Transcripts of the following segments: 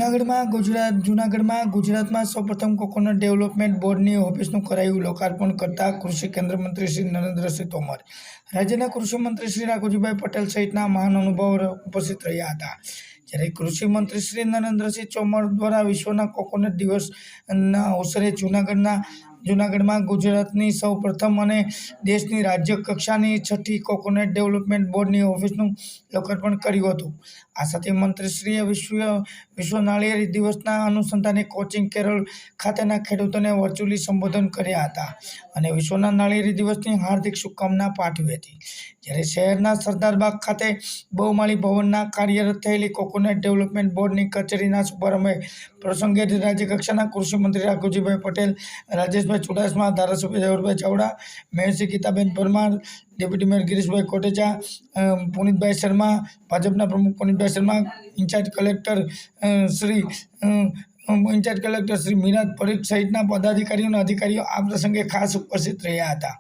જૂનાગઢમાં ગુજરાતમાં સૌપ્રથમ કોકોનટ ડેવલપમેન્ટ બોર્ડની ઓફિસનું કરાયું લોકાર્પણ કરતા કૃષિ કેન્દ્ર મંત્રી શ્રી નરેન્દ્રસિંહ તોમર, રાજ્યના કૃષિ મંત્રી શ્રી રાઘુજીભાઈ પટેલ સહિતના મહાનુભાવો ઉપસ્થિત રહ્યા હતા। જ્યારે કૃષિ મંત્રી શ્રી નરેન્દ્રસિંહ તોમર દ્વારા વિશ્વના કોકોનટ દિવસના અવસરે જૂનાગઢમાં ગુજરાતની સૌપ્રથમ અને દેશની રાજ્ય કક્ષાની 6ઠ્ઠી કોકોનટ ડેવલપમેન્ટ બોર્ડની ઓફિસનું લોકાર્પણ કર્યું હતું। આ સાથે મંત્રીશ્રીએ વિશ્વ નાળિયેરી દિવસના અનુસંધાને કોચીન કેરળ ખાતેના ખેડૂતોને વર્ચ્યુઅલી સંબોધન કર્યા હતા અને વિશ્વના નાળિયેરી દિવસની હાર્દિક શુભકામના પાઠવી હતી। જ્યારે શહેરના સરદારબાગ ખાતે બહુમાળી ભવનમાં કાર્યરત થયેલી કોકોનટ ડેવલપમેન્ટ બોર્ડની કચેરીના શુભારંભ પ્રસંગે રાજ્યકક્ષાના કૃષિ મંત્રી રાઘુજીભાઈ પટેલ, રાજેશભાઈ ચુડાસમા, ધારાસભ્ય જવાહરભાઈ ચાવડા, મેયરશ્રી ગીતાબેન પરમાર, ડેપ્યુટી મેયર ગિરીશભાઈ કોટેચા, પુનિતભાઈ શર્મા, ભાજપના પ્રમુખ પુનિતભાઈ શર્મા, ઇન્ચાર્જ કલેક્ટર શ્રી મીરાજ પરીખ સહિતના પદાધિકારીઓ અને અધિકારીઓ આ પ્રસંગે ખાસ ઉપસ્થિત રહ્યા હતા।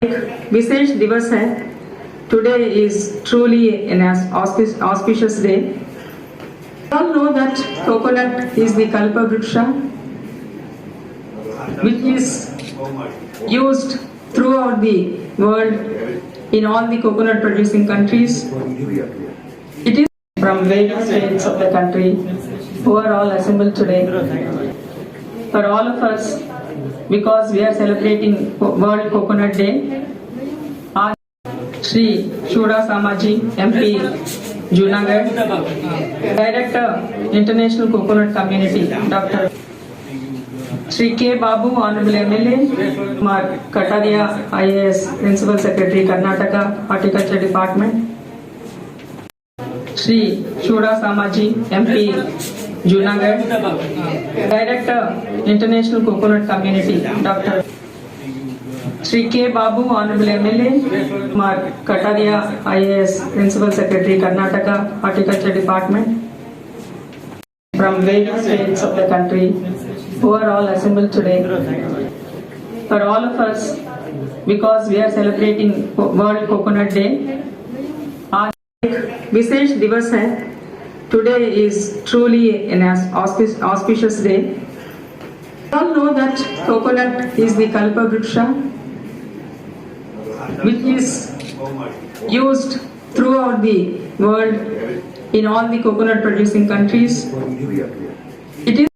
विशेष दिवस है. Today is truly an auspicious day. We all know that coconut is the kalpavruksha, which is used throughout the world in all the coconut producing countries. It is from various states of the country who are all assembled today. For all of us, because we are celebrating World Coconut Day, Shri Shuda Samaji, MP, Junagadh, Director, International Coconut Community, Dr. Shri K. Babu, Honorable MLA, Mark Kataria, IAS, Principal Secretary, Karnataka, Horticulture Department, Shri Shuda Samaji, MP, Junagadh, Director, International Coconut Community, Dr. Shri K. Babu, Honorable MLA, Mark Kataria, IAS, Principal Secretary, Karnataka, Horticulture Department, from various states of the country who are all assembled today. For all of us, because we are celebrating World Coconut Day, विशेष दिवस है. Today is truly an auspicious day. We all know that coconut is the kalpavruksha, which is used throughout the world in all the coconut producing countries. It is.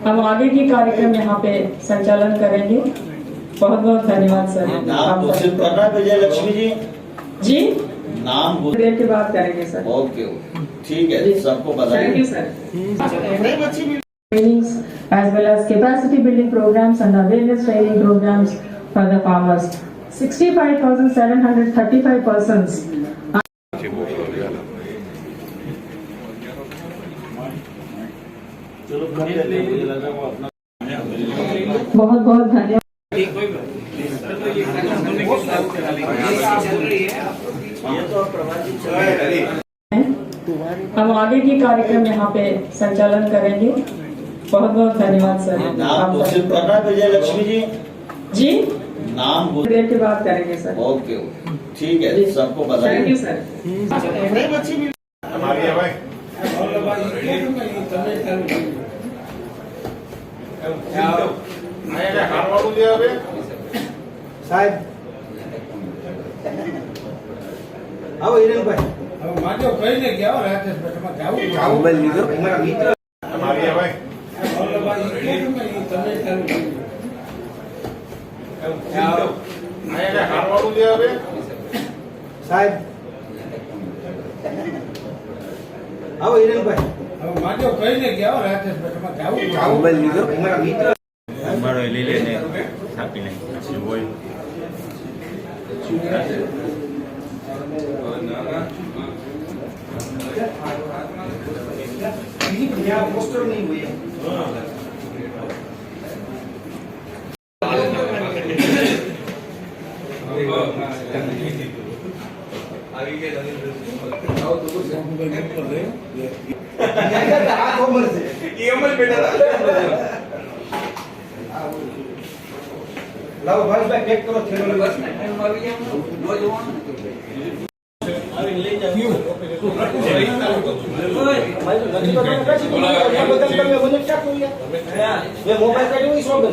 हम आगे की कार्यक्रम यहाँ पे संचालन करेंगे. बहुत बहुत धन्यवाद सर. नाम घोषित करना है विजय लक्ष्मी जी. जी नाम देर के बाद करेंगे सर. ओके ठीक है, सबको बधाई. Thank you sir. Trainings as well as capacity building programs and awareness training programs for the farmers. 65,735 persons. बहुत बहुत धन्यवाद. हम आगे की कार्यक्रम यहाँ पे संचालन करेंगे. बहुत बहुत धन्यवाद सर. नाम घोषित करना है विजय लक्ष्मी जी. जी नाम देर के बाद करेंगे सर. ओके ठीक है, सबको बधाई. Thank you sir. સાહેબ આવો હિરેનભાઈ માજો કહીને ગયા રાકેશ બેઠમાં જાવું મોબાઈલ લીધો મારા મિત્ર તમારી ભાઈ તમે આયા હારવાડું દે હવે સાહેબ આવો હિરેનભાઈ માજો કહીને ગયા રાકેશ બેઠમાં જાવું મોબાઈલ લીધો મારા મિત્ર મારો લઈ લઈને છાપી નાખી હોય. પોસ્ટર નહીં હોય. લાવો ભાઈ પેક કરો થેલો બસ ને આવી જાવ નો જોવાનું આવી લઈ જાવ ઓય ભાઈ નથી તો કશી બોલા બદલ તમે મને ક્યાં કોયા મે મોબાઈલ કાઢ્યો ઈ સોગન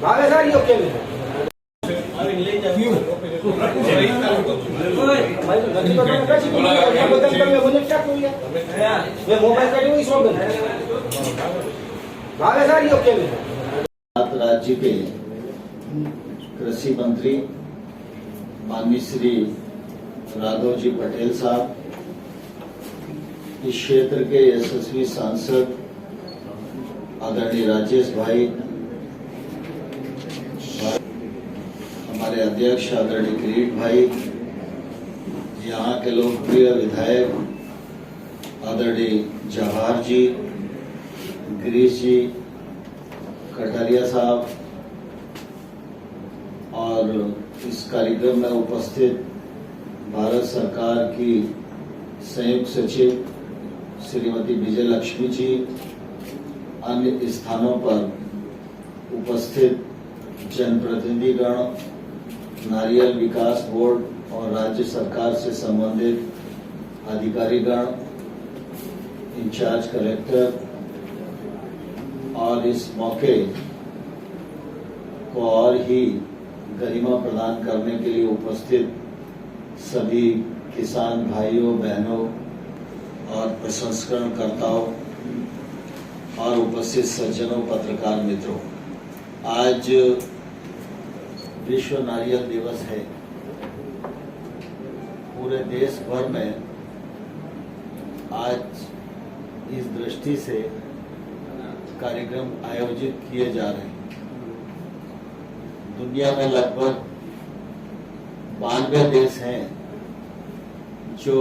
ભાવે સારી ઓકે આવી લઈ જાવ ઓય ભાઈ નથી તો કશી બોલા બદલ તમે મને ક્યાં કોયા મે મોબાઈલ કાઢ્યો ઈ સોગન ભાવે સારી ઓકે राज्य के कृषि मंत्री माननीय श्री राघव जी पटेल साहब, इस क्षेत्र के यशस्वी सांसद आदरणीय राजेश भाई, हमारे अध्यक्ष आदरणीय किरीट भाई, यहाँ के लोकप्रिय विधायक आदरणीय जवाहर जी, गिरीश जी, कटारिया साहब और इस कार्यक्रम में उपस्थित भारत सरकार की संयुक्त सचिव श्रीमती विजय लक्ष्मी जी, अन्य स्थानों पर उपस्थित जनप्रतिनिधिगण, नारियल विकास बोर्ड और राज्य सरकार से संबंधित अधिकारीगण, इंचार्ज कलेक्टर और इस मौके को और ही गरिमा प्रदान करने के लिए उपस्थित सभी किसान भाइयों बहनों और प्रसंस्करणकर्ताओं और उपस्थित सज्जनों पत्रकार मित्रों, आज विश्व नारियल दिवस है। पूरे देश भर में आज इस दृष्टि से कार्यक्रम आयोजित किए जा रहे हैं। दुनिया में लगभग 92 देश हैं जो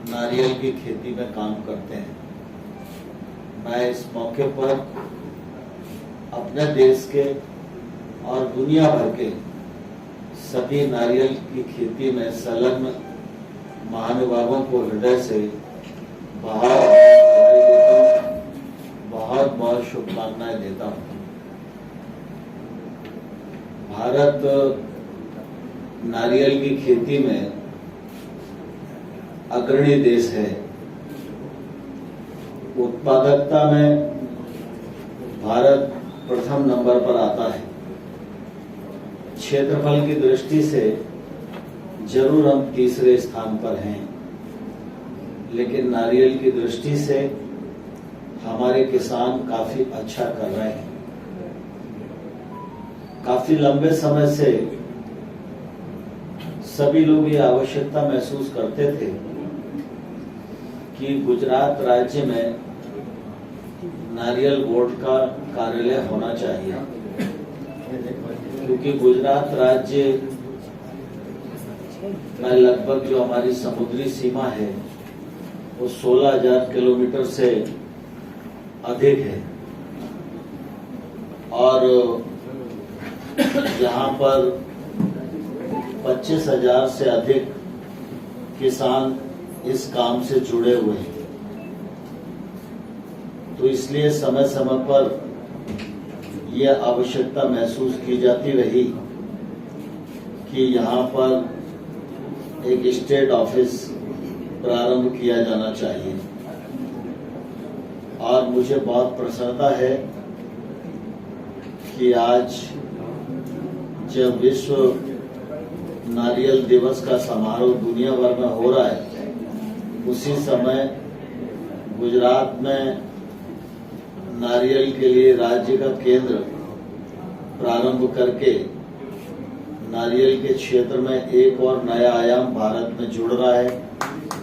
नारियल की खेती में काम करते हैं। मैं इस मौके पर अपने देश के और दुनिया भर के सभी नारियल की खेती में संलग्न महानुभावों को हृदय से बहुत बहुत शुभकामनाएं देता हूं। भारत नारियल की खेती में अग्रणी देश है। उत्पादकता में भारत प्रथम नंबर पर आता है। क्षेत्रफल की दृष्टि से जरूर हम तीसरे स्थान पर हैं, लेकिन नारियल की दृष्टि से हमारे किसान काफी अच्छा कर रहे हैं। काफी लंबे समय से सभी लोग ये आवश्यकता महसूस करते थे कि गुजरात राज्य में नारियल बोर्ड का कार्यालय होना चाहिए, क्योंकि गुजरात राज्य में लगभग जो हमारी समुद्री सीमा है वो 16,000 किलोमीटर से अधिक है और यहाँ पर 25,000 से अधिक किसान इस काम से जुड़े हुए हैं। तो इसलिए समय समय पर यह आवश्यकता महसूस की जाती रही कि यहाँ पर एक स्टेट ऑफिस प्रारंभ किया जाना चाहिए। और मुझे बहुत प्रसन्नता है कि आज जब विश्व नारियल दिवस का समारोह दुनिया भर में हो रहा है, उसी समय गुजरात में नारियल के लिए राज्य का केंद्र प्रारंभ करके नारियल के क्षेत्र में एक और नया आयाम भारत में जुड़ रहा है।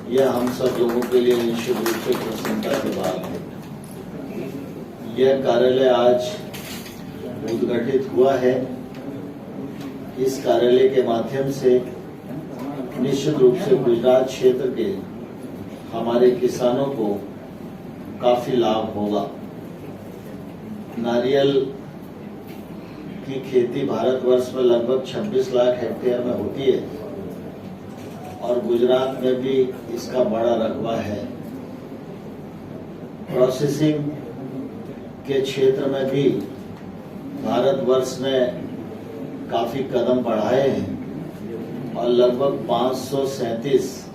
यह हम सब लोगों के लिए निश्चित रूप से प्रसन्नता की बात है। यह कार्यालय आज उद्घाटित हुआ है। इस कार्यालय के माध्यम से निश्चित रूप से गुजरात क्षेत्र के हमारे किसानों को काफी लाभ होगा। नारियल की खेती भारतवर्ष में लगभग 26 लाख हेक्टेयर में होती है और गुजरात में भी इसका बड़ा रकबा है। प्रोसेसिंग के क्षेत्र में भी भारतवर्ष ने काफी कदम बढ़ाए हैं और लगभग 537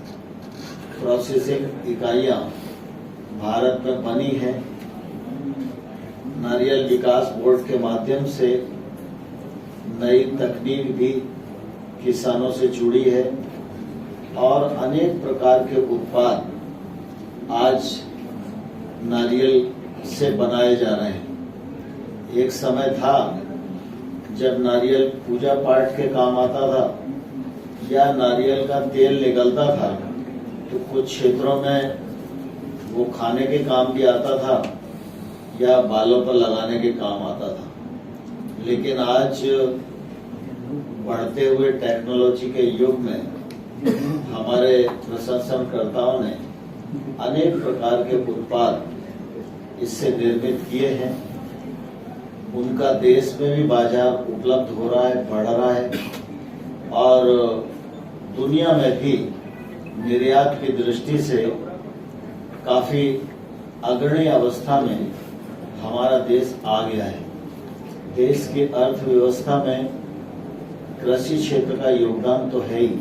प्रोसेसिंग इकाइयां भारत में बनी हैं। नारियल विकास बोर्ड के माध्यम से नई तकनीक भी किसानों से जुड़ी है और अनेक प्रकार के उत्पाद आज नारियल से बनाए जा रहे हैं। एक समय था जब नारियल पूजा पाठ के काम आता था या नारियल का तेल निकलता था तो कुछ क्षेत्रों में वो खाने के काम भी आता था या बालों पर लगाने के काम आता था। लेकिन आज बढ़ते हुए टेक्नोलॉजी के युग में हमारे प्रसंस्करणकर्ताओं ने अनेक प्रकार के उत्पाद इससे निर्मित किए हैं। उनका देश में भी बाजार उपलब्ध हो रहा है, बढ़ रहा है और दुनिया में भी निर्यात की दृष्टि से काफी अग्रणी अवस्था में हमारा देश आ गया है। देश की अर्थव्यवस्था में कृषि क्षेत्र का योगदान तो है ही,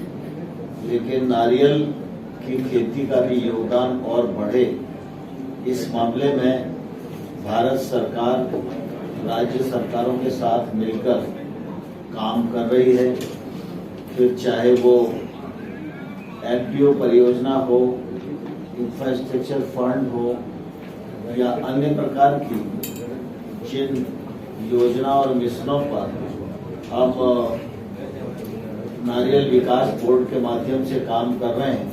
लेकिन नारियल की खेती का भी योगदान और बढ़े, इस मामले में भारत सरकार राज्य सरकारों के साथ मिलकर काम कर रही है। फिर चाहे वो एफपीओ परियोजना हो, इंफ्रास्ट्रक्चर फंड हो या अन्य प्रकार की जिन योजना और मिशनों पर हम नारियल विकास बोर्ड के माध्यम से काम कर रहे हैं,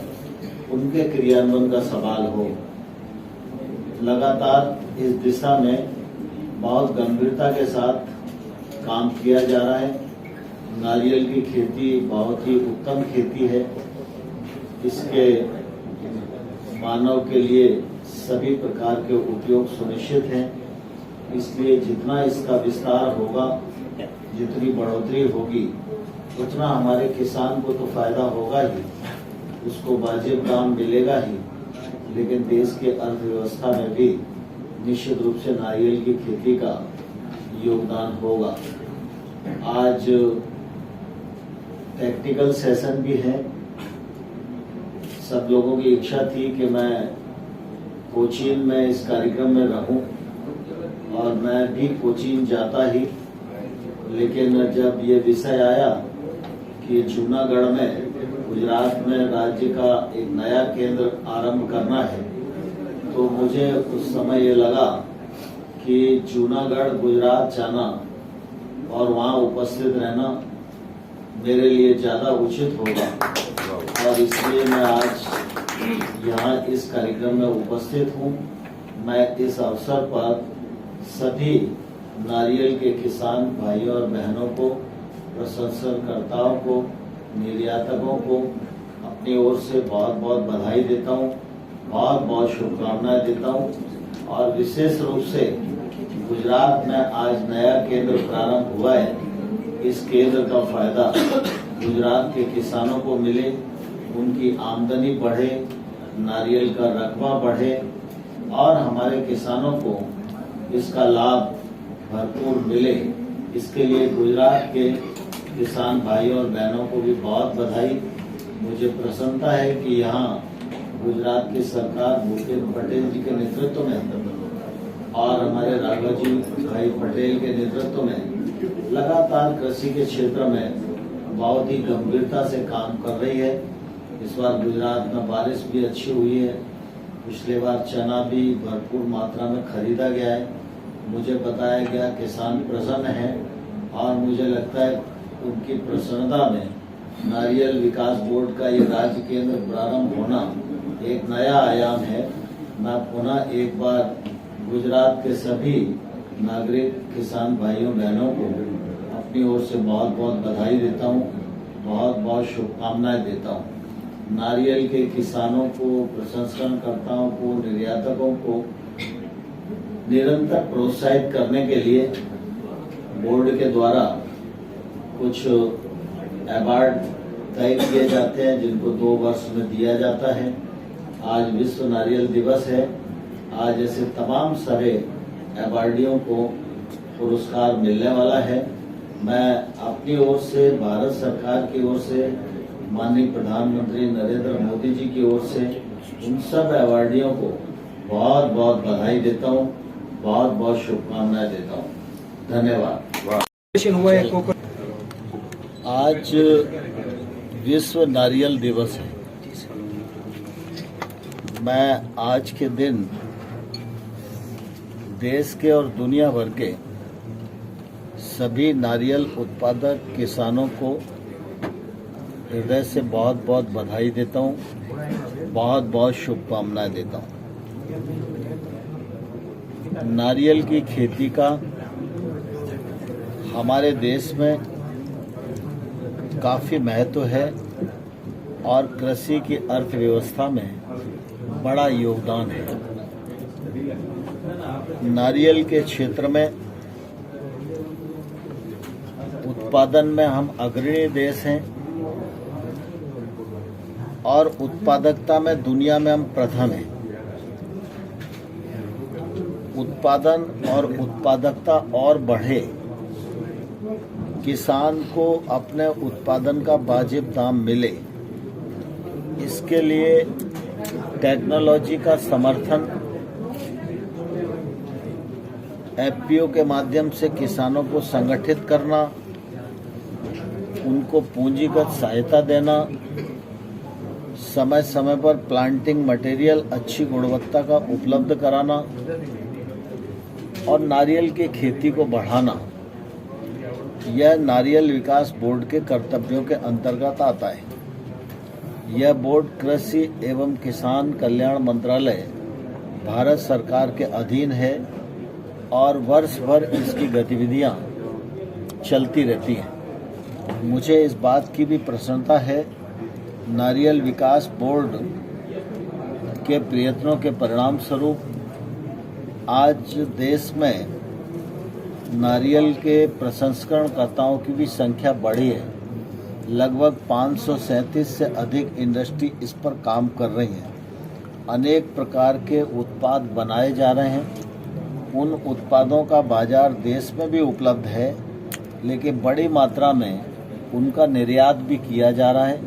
उनके क्रियान्वयन का सवाल हो। लगातार इस दिशा में बहुत गंभीरता के साथ काम किया जा रहा है। नारियल की खेती बहुत ही उत्तम खेती है। इसके मानव के लिए सभी प्रकार के उपयोग सुनिश्चित हैं, इसलिए जितना इसका विस्तार होगा, जितनी बढ़ोतरी होगी, उतना हमारे किसान को तो फायदा होगा ही, उसको वाजिब दाम मिलेगा ही, लेकिन देश के अर्थव्यवस्था में भी निश्चित रूप से नारियल की खेती का योगदान होगा। आज टेक्निकल सेशन भी है। सब लोगों की इच्छा थी कि मैं कोचीन में इस कार्यक्रम में रहूं, और मैं भी कोचीन जाता ही, लेकिन जब ये विषय आया कि जूनागढ़ में, गुजरात में राज्य का एक नया केंद्र आरंभ करना है, तो मुझे उस समय ये लगा कि जूनागढ़ गुजरात जाना और वहाँ उपस्थित रहना मेरे लिए ज़्यादा उचित होगा, और इसलिए मैं आज यहाँ इस कार्यक्रम में उपस्थित हूँ। मैं इस अवसर पर सभी नारियल के किसान भाइयों और बहनों को, प्रसंस्करणकर्ताओं को, निर्यातकों को अपनी ओर से बहुत बहुत बधाई देता हूँ, बहुत बहुत शुभकामनाएं देता हूँ। और विशेष रूप से गुजरात में आज नया केंद्र प्रारंभ हुआ है। इस केंद्र का फायदा गुजरात के किसानों को मिले, उनकी आमदनी बढ़े, नारियल का रकबा बढ़े, और हमारे किसानों को इसका लाभ भरपूर मिले। इसके लिए गुजरात के किसान भाइयों और बहनों को भी बहुत बधाई। मुझे प्रसन्नता है कि यहाँ गुजरात की सरकार भूपेंद्र पटेल जी के नेतृत्व में और हमारे राघव जी भाई पटेल के नेतृत्व में लगातार कृषि के क्षेत्र में बहुत ही गंभीरता से काम कर रही है। इस बार गुजरात में बारिश भी अच्छी हुई है। पिछले बार चना भी भरपूर मात्रा में खरीदा गया है। मुझे बताया गया किसान प्रसन्न हैं, और मुझे लगता है उनकी प्रसन्नता में नारियल विकास बोर्ड का ये राज्य केंद्र प्रारंभ होना एक नया आयाम है। मैं पुनः एक बार गुजरात के सभी नागरिक किसान भाइयों बहनों को अपनी ओर से बहुत बहुत बधाई देता हूँ, बहुत बहुत शुभकामनाएं देता हूँ। नारियल के किसानों को, प्रसंस्करणकर्ताओं को, निर्यातकों को निरंतर प्रोत्साहित करने के लिए बोर्ड के द्वारा कुछ अवार्ड तय किए जाते हैं, जिनको 2 वर्ष में दिया जाता है। आज विश्व नारियल दिवस है। आज ऐसे तमाम सारे अवार्डियों को पुरस्कार मिलने वाला है। मैं अपनी ओर से, भारत सरकार की ओर से, माननीय प्रधानमंत्री नरेंद्र मोदी जी की ओर से उन सब अवार्डियों को बहुत बहुत बधाई देता हूँ, बहुत बहुत शुभकामनाएं देता हूँ। धन्यवाद। आज विश्व नारियल दिवस है। मैं आज के दिन देश के और दुनिया भर के सभी नारियल उत्पादक किसानों को हृदय से बहुत बहुत बधाई देता हूँ, बहुत बहुत शुभकामनाएं देता हूँ। नारियल की खेती का हमारे देश में काफ़ी महत्व है और कृषि की अर्थव्यवस्था में बड़ा योगदान है। नारियल के क्षेत्र में उत्पादन में हम अग्रणी देश हैं और उत्पादकता में दुनिया में हम प्रथम हैं। उत्पादन और उत्पादकता और बढ़े, किसान को अपने उत्पादन का वाजिब दाम मिले, इसके लिए टेक्नोलॉजी का समर्थन एफपीओ के माध्यम से किसानों को संगठित करना, उनको पूंजीगत सहायता देना, समय समय पर प्लांटिंग मटेरियल अच्छी गुणवत्ता का उपलब्ध कराना और नारियल की खेती को बढ़ाना, यह नारियल विकास बोर्ड के कर्तव्यों के अंतर्गत आता है। यह बोर्ड कृषि एवं किसान कल्याण मंत्रालय भारत सरकार के अधीन है और वर्ष भर इसकी गतिविधियां चलती रहती हैं। मुझे इस बात की भी प्रसन्नता है, नारियल विकास बोर्ड के प्रयत्नों के परिणाम स्वरूप आज देश में नारियल के प्रसंस्करणकर्ताओं की भी संख्या बढ़ी है। लगभग 537 से अधिक इंडस्ट्री इस पर काम कर रही हैं। अनेक प्रकार के उत्पाद बनाए जा रहे हैं। उन उत्पादों का बाजार देश में भी उपलब्ध है, लेकिन बड़ी मात्रा में उनका निर्यात भी किया जा रहा है,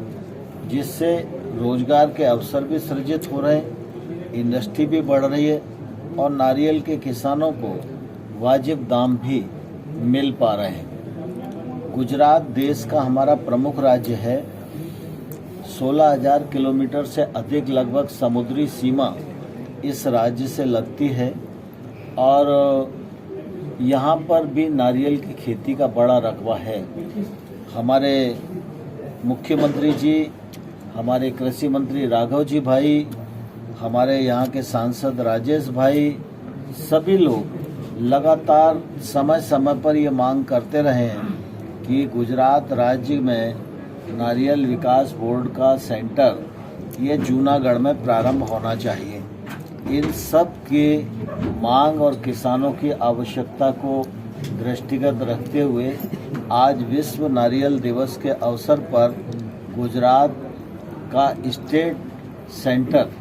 जिससे रोजगार के अवसर भी सृजित हो रहे हैं, इंडस्ट्री भी बढ़ रही है और नारियल के किसानों को वाजिब दाम भी मिल पा रहे हैं। गुजरात देश का हमारा प्रमुख राज्य है। 16,000 किलोमीटर से अधिक लगभग समुद्री सीमा इस राज्य से लगती है और यहाँ पर भी नारियल की खेती का बड़ा रकबा है। हमारे मुख्यमंत्री जी, हमारे कृषि मंत्री राघव जी भाई, हमारे यहाँ के सांसद राजेश भाई, सभी लोग लगातार समय समय पर ये मांग करते रहे हैं कि गुजरात राज्य में नारियल विकास बोर्ड का सेंटर ये जूनागढ़ में प्रारंभ होना चाहिए। इन सब की मांग और किसानों की आवश्यकता को दृष्टिगत रखते हुए आज विश्व नारियल दिवस के अवसर पर गुजरात का स्टेट सेंटर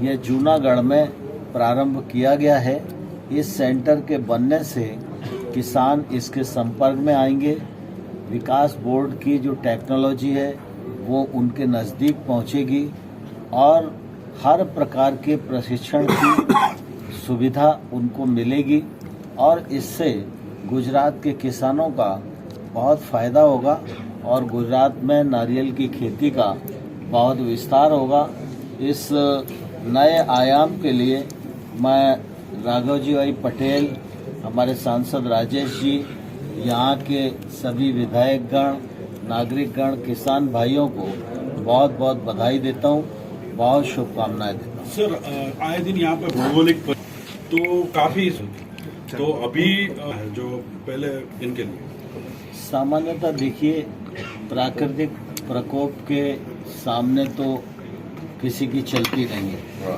ये जूनागढ़ में प्रारंभ किया गया है। इस सेंटर के बनने से किसान इसके संपर्क में आएंगे, विकास बोर्ड की जो टेक्नोलॉजी है वो उनके नज़दीक पहुंचेगी और हर प्रकार के प्रशिक्षण की सुविधा उनको मिलेगी और इससे गुजरात के किसानों का बहुत फ़ायदा होगा और गुजरात में नारियल की खेती का बहुत विस्तार होगा। इस नए आयाम के लिए मैं राघव जी भाई पटेल, हमारे सांसद राजेश जी, यहाँ के सभी विधायकगण, नागरिकगण, किसान भाइयों को बहुत बहुत बधाई देता हूँ, बहुत शुभकामनाएं देता हूँ। सर, आए दिन यहाँ पे भौगोलिक तो काफी, तो अभी जो पहले इनके लिए सामान्यतः देखिए, प्राकृतिक प्रकोप के सामने तो किसी की चलती नहीं है,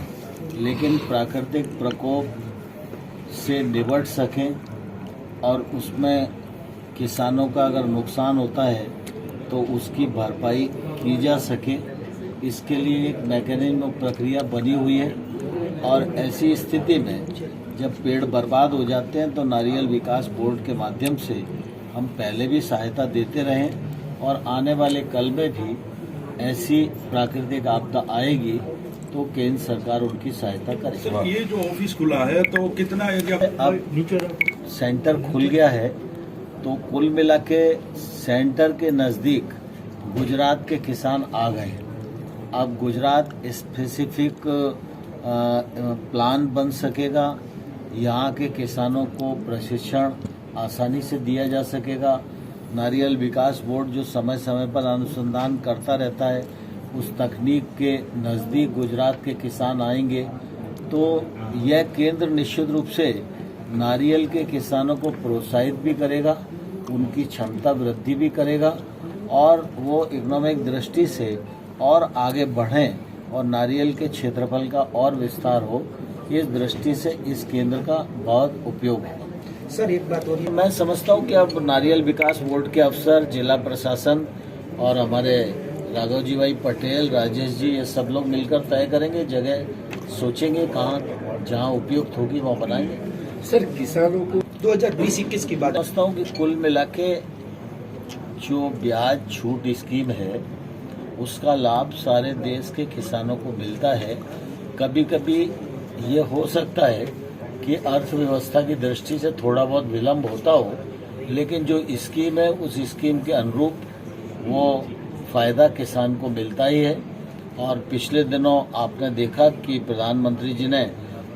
लेकिन प्राकृतिक प्रकोप से निपट सकें और उसमें किसानों का अगर नुकसान होता है तो उसकी भरपाई की जा सके, इसके लिए एक मैकेनिज्म प्रक्रिया बनी हुई है। और ऐसी स्थिति में जब पेड़ बर्बाद हो जाते हैं तो नारियल विकास बोर्ड के माध्यम से हम पहले भी सहायता देते रहे और आने वाले कल में भी ऐसी प्राकृतिक आपदा आएगी तो केंद्र सरकार उनकी सहायता करेगी। सर, ये जो ऑफिस खुला है तो कितना एरिया अब सेंटर खुल गया है तो कुल मिला के सेंटर के नज़दीक गुजरात के किसान आ गए हैं। अब गुजरात स्पेसिफिक प्लान बन सकेगा, यहाँ के किसानों को प्रशिक्षण आसानी से दिया जा सकेगा। नारियल विकास बोर्ड जो समय समय पर अनुसंधान करता रहता है, उस तकनीक के नज़दीक गुजरात के किसान आएंगे तो यह केंद्र निश्चित रूप से नारियल के किसानों को प्रोत्साहित भी करेगा, उनकी क्षमता वृद्धि भी करेगा और वो इकोनॉमिक दृष्टि से और आगे बढ़ें और नारियल के क्षेत्रफल का और विस्तार हो, इस दृष्टि से इस केंद्र का बहुत उपयोग है। सर, एक बात और मैं समझता हूँ कि अब नारियल विकास बोर्ड के अफसर, जिला प्रशासन और हमारे राघव जी भाई पटेल, राजेश जी, ये सब लोग मिलकर तय करेंगे, जगह सोचेंगे कहाँ जहाँ उपयुक्त होगी वहाँ बनाएंगे। सर, किसानों को 2020-21 की बात समझता हूँ कि कुल मिला के जो ब्याज छूट स्कीम है उसका लाभ सारे देश के किसानों को मिलता है। कभी कभी ये हो सकता है कि अर्थव्यवस्था की दृष्टि से थोड़ा बहुत विलम्ब होता हो, लेकिन जो स्कीम है उस स्कीम के अनुरूप वो फायदा किसान को मिलता ही है। और पिछले दिनों आपने देखा कि प्रधानमंत्री जी ने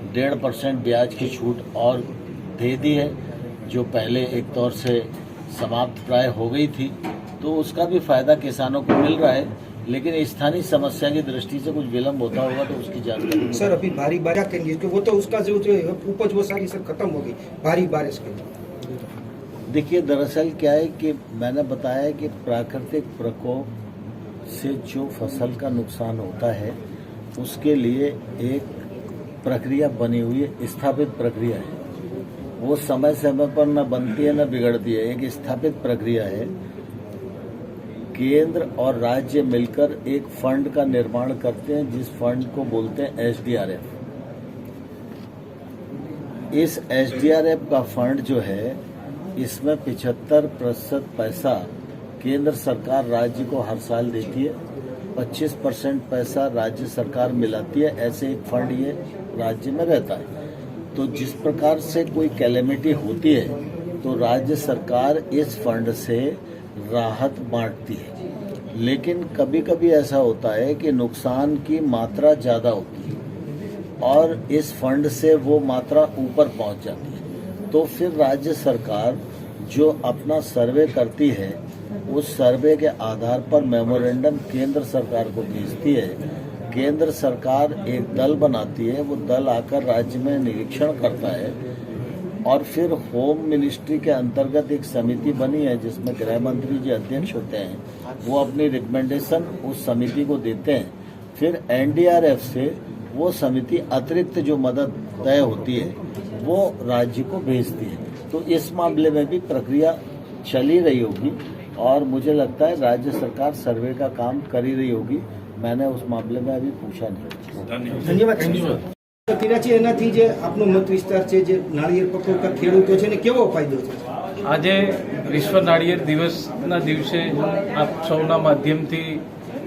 1.5% ब्याज की छूट और दे दी है, जो पहले एक तौर से समाप्त प्राय हो गई थी, तो उसका भी फायदा किसानों को मिल रहा है। लेकिन स्थानीय समस्या की दृष्टि से कुछ विलम्ब होता होगा तो उसकी जानकारी सर अभी भारी बारिश करेंगे कि वो तो उसका जो उपज वो सारी सर खत्म हो गई भारी बारिश के। देखिए, दरअसल क्या है कि मैंने बताया कि प्राकृतिक प्रकोप से जो फसल का नुकसान होता है उसके लिए एक प्रक्रिया बनी हुई है, स्थापित प्रक्रिया है। वो समय समय पर न बनती है न बिगड़ती है, एक स्थापित प्रक्रिया है। केंद्र और राज्य मिलकर एक फंड का निर्माण करते हैं जिस फंड को बोलते हैं SDRF। इस SDRF का फंड जो है इसमें 75% पैसा केंद्र सरकार राज्य को हर साल देती है, 25% पैसा राज्य सरकार मिलाती है। ऐसे एक फंड ये राज्य में रहता है। तो जिस प्रकार से कोई कैलेमिटी होती है तो राज्य सरकार इस फंड से राहत बांटती है। लेकिन कभी कभी ऐसा होता है कि नुकसान की मात्रा ज़्यादा होती है और इस फंड से वो मात्रा ऊपर पहुंच जाती है, तो फिर राज्य सरकार जो अपना सर्वे करती है उस सर्वे के आधार पर मेमोरेंडम केंद्र सरकार को भेजती है। केंद्र सरकार एक दल बनाती है, वो दल आकर राज्य में निरीक्षण करता है और फिर होम मिनिस्ट्री के अंतर्गत एक समिति बनी है जिसमें गृह मंत्री जी अध्यक्ष होते हैं। वो अपनी रिकमेंडेशन उस समिति को देते हैं। फिर NDRF से वो समिति अतिरिक्त जो मदद तय होती है वो राज्य को भेजती है। तो इस मामले में भी प्रक्रिया चली रही होगी और मुझे लगता है राज्य सरकार सर्वे का काम कर ही रही होगी। मैंने उस मामले में अभी पूछा नहीं। धन्यवाद। તિરાચી એનાથી જે આપનો મત વિસ્તાર છે જે નાળિયેર પકવતા ખેડૂતો છે ને કેવો ફાયદો છે? આજે વિશ્વ નાળિયેર દિવસના દિવસે આપ સૌના માધ્યમથી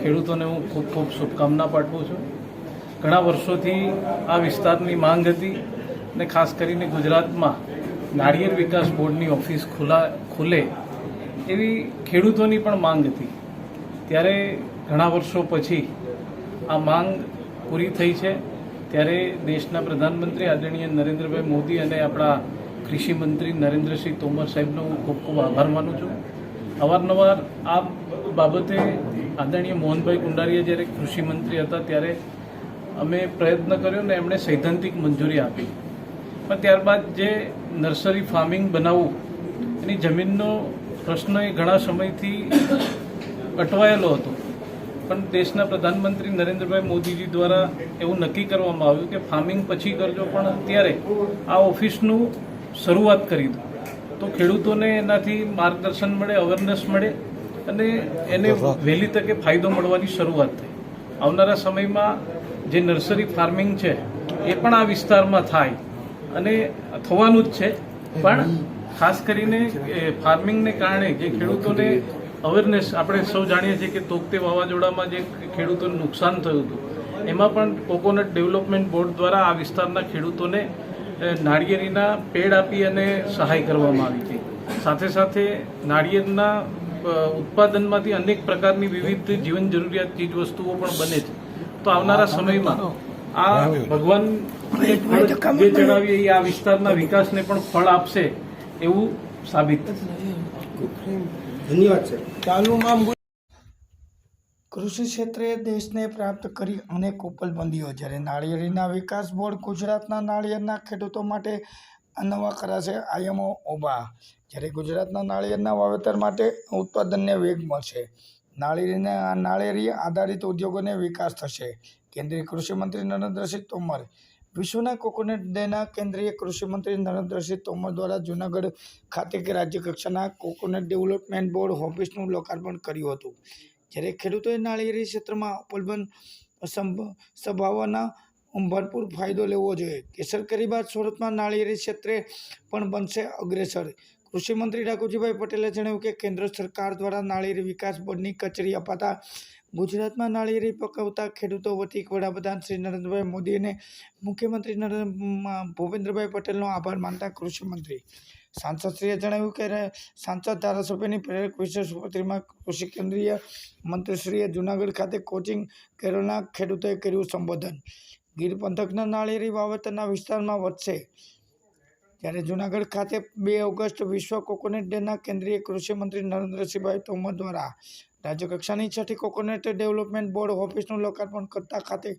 ખેડૂતોને હું ખૂબ ખૂબ શુભકામના પાઠવું છું. ઘણા વર્ષોથી આ વિસ્તારની માંગ હતી અને ખાસ કરીને ગુજરાતમાં નાળિયેર વિકાસ બોર્ડની ઓફિસ ખુલે એવી ખેડૂતોની પણ માંગ હતી. ત્યારે ઘણા વર્ષો પછી આ માંગ પૂરી થઈ છે. ત્યારે દેશના પ્રધાનમંત્રી આદરણીય નરેન્દ્રભાઈ મોદી અને આપણા કૃષિ મંત્રી નરેન્દ્રસિંહ તોમર સાહેબનો હું ખૂબ ખૂબ આભાર માનું છું. અવારનવાર આ બાબતે આદરણીય મોહનભાઈ કુંડારીયા જ્યારે કૃષિ મંત્રી હતા ત્યારે અમે પ્રયત્ન કર્યો ને એમણે સૈદ્ધાંતિક મંજૂરી આપી. પણ ત્યારબાદ જે નર્સરી ફાર્મિંગ બનાવવું એની જમીનનો પ્રશ્ન એ ઘણા સમયથી અટવાયેલો હતો. પણ દેશના પ્રધાનમંત્રી નરેન્દ્રભાઈ મોદીજી દ્વારા એવું નક્કી કરવામાં આવ્યું કે ફાર્મિંગ પછી કરજો, પણ અત્યારે આ ઓફિસનું શરૂઆત કરી દો તો ખેડૂતોને એનાથી માર્ગદર્શન મળે, અવેરનેસ મળે અને એને વહેલી તકે ફાયદો મળવાની શરૂઆત થઈ. આવનારા સમયમાં જે નર્સરી ફાર્મિંગ છે એ પણ આ વિસ્તારમાં થાય અને થવાનું જ છે. પણ ખાસ કરીને ફાર્મિંગને કારણે જે ખેડૂતોને અવેરનેસ, આપણે સૌ જાણીએ છીએ કે તોકતે વાવાઝોડામાં જે ખેડૂતોને નુકસાન થયું હતું એમાં પણ કોકોનટ ડેવલપમેન્ટ બોર્ડ દ્વારા આ વિસ્તારના ખેડૂતોને નાળિયેરીના પેડ આપી અને સહાય કરવામાં આવી હતી. સાથે સાથે નાળિયેરના ઉત્પાદનમાંથી અનેક પ્રકારની વિવિધ જીવન જરૂરિયાત ચીજ વસ્તુઓ પણ બને છે. તો આવનારા સમયમાં આ ભગવાન જે જણાવીએ એ આ વિસ્તારના વિકાસને પણ ફળ આપશે એવું સાબિત થશે. ધન્યવાદ સર. કૃષિ ક્ષેત્રે દેશને પ્રાપ્ત કરી અનેક ઉપલબ્ધિઓ. જ્યારે નાળિયેરીના વિકાસ બોર્ડ ગુજરાતના નાળિયેરના ખેડૂતો માટે નવા કરાશે આયામો ઊભા. જ્યારે ગુજરાતના નાળિયેરના વાવેતર માટે ઉત્પાદનને વેગ મળશે. નાળિયેરી આધારિત ઉદ્યોગોને વિકાસ થશે. કેન્દ્રીય કૃષિ મંત્રી નરેન્દ્રસિંહ તોમર. વિશ્વના કોકોનટ ડેના કેન્દ્રીય કૃષિ મંત્રી નરેન્દ્રસિંહ તોમર દ્વારા જૂનાગઢ ખાતે રાજ્ય કક્ષાના કોકોનટ ડેવલપમેન્ટ બોર્ડ ઓફિસનું લોકાર્પણ કર્યું હતું. જ્યારે ખેડૂતોએ નાળિયેરી ક્ષેત્રમાં ઉપલબ્ધ સંભાવના ભરપૂર ફાયદો લેવો જોઈએ. કેસર કેરી બાદ સુરતમાં નાળિયેરી ક્ષેત્રે પણ બનશે અગ્રેસર. કૃષિ મંત્રી રાઘુજીભાઈ પટેલે જણાવ્યું કે કેન્દ્ર સરકાર દ્વારા નાળિયેરી વિકાસ બોર્ડની કચેરી અપાતા ગુજરાતમાં નાળિયેરી પકવતા ખેડૂતો વતી વડાપ્રધાન શ્રી નરેન્દ્રભાઈ મોદી અને મુખ્યમંત્રી ભૂપેન્દ્રભાઈ પટેલનો આભાર માનતા કૃષિ મંત્રી સાંસદશ્રીએ જણાવ્યું કે સાંસદ ધારાસભ્યની પ્રેરક વિશેષ ઉપસ્થિતિમાં કૃષિ કેન્દ્રીય મંત્રીશ્રીએ જૂનાગઢ ખાતે કોચિંગ કેરળના ખેડૂતોએ કર્યું સંબોધન. ગીર પંથકના નાળિયેરી વાવેતરના વિસ્તારમાં વધશે ત્યારે જૂનાગઢ ખાતે 2 ઓગસ્ટ વિશ્વ કોકોનટ ડેના કેન્દ્રીય કૃષિ મંત્રી નરેન્દ્રસિંહભાઈ તોમર દ્વારા રાજ્યકક્ષાની 6ઠી કોકોનટ ડેવલપમેન્ટ બોર્ડ ઓફિસનું લોકાર્પણ કરતા ખાતે